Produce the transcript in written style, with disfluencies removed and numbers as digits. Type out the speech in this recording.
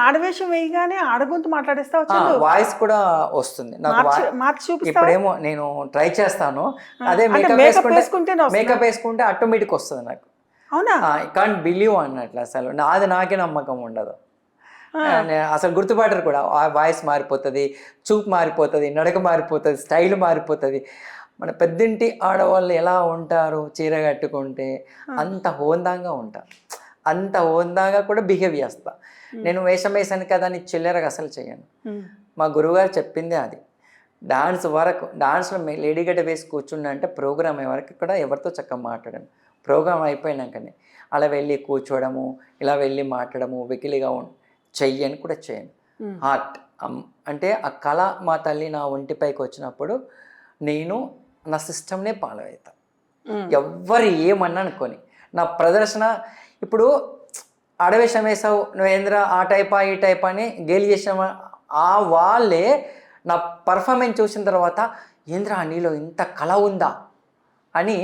ఆడవేషం వేయగానే ఆడగొంతు మాట్లాడేస్తావు వాయిస్ కూడా వస్తుంది నాకు. మార్చి చూపిస్తావా? ఇప్పుడేమో నేను ట్రై చేస్తాను. అదే అంటే మేకప్ వేసుకుంటేనే వస్తుందా? మేకప్ వేసుకుంటే ఆటోమేటిక్ వస్తుంది నాకు. అవునా? ఐ కాంట్ బిలీవ్ అన్నట్లు, అసలు నాకే నమ్మకం ఉండదు. అసలు గుర్తుపడరు కూడా. ఆ వాయిస్ మారిపోతుంది, చూపు మారిపోతుంది, నడక మారిపోతుంది, స్టైల్ మారిపోతుంది. మన పెద్దింటి ఆడవాళ్ళు ఎలా ఉంటారు చీర కట్టుకుంటే అంత హోందాగా ఉంటారు. అంత హోందాగా కూడా బిహేవ్ చేస్తా. నేను వేషం వేసాను కదా అని చిల్లరగా అసలు చేయను. మా గురువుగారు చెప్పిందే అది. డాన్స్ వరకు, డాన్స్లో లేడీగడ్డ వేసి కూర్చుండే అంటే ప్రోగ్రామ్ అయ్యే వరకు కూడా ఎవరితో చక్కగా మాట్లాడాను. ప్రోగ్రామ్ అయిపోయినాకనే అలా వెళ్ళి కూర్చోవడము, ఇలా వెళ్ళి మాట్లాడము, వెకిలిగా చెయ్యని కూడా చేయను. హార్ట్ అంటే ఆ కళ మా తల్లి నా ఒంటిపైకి వచ్చినప్పుడు నేను నా సిస్టమ్నే ఫాలో అవుతాను. ఎవ్వరు ఏమన్నా అనుకొని నా ప్రదర్శన. ఇప్పుడు ఆడవేషం వేసావు నువ్వేంద్ర ఆ టైపా ఈ టైప్ అని గేలి చేసిన ఆ వాళ్ళే నా పర్ఫార్మెన్స్ చూసిన తర్వాత ఏంద్ర నీలో ఇంత కళ ఉందా అని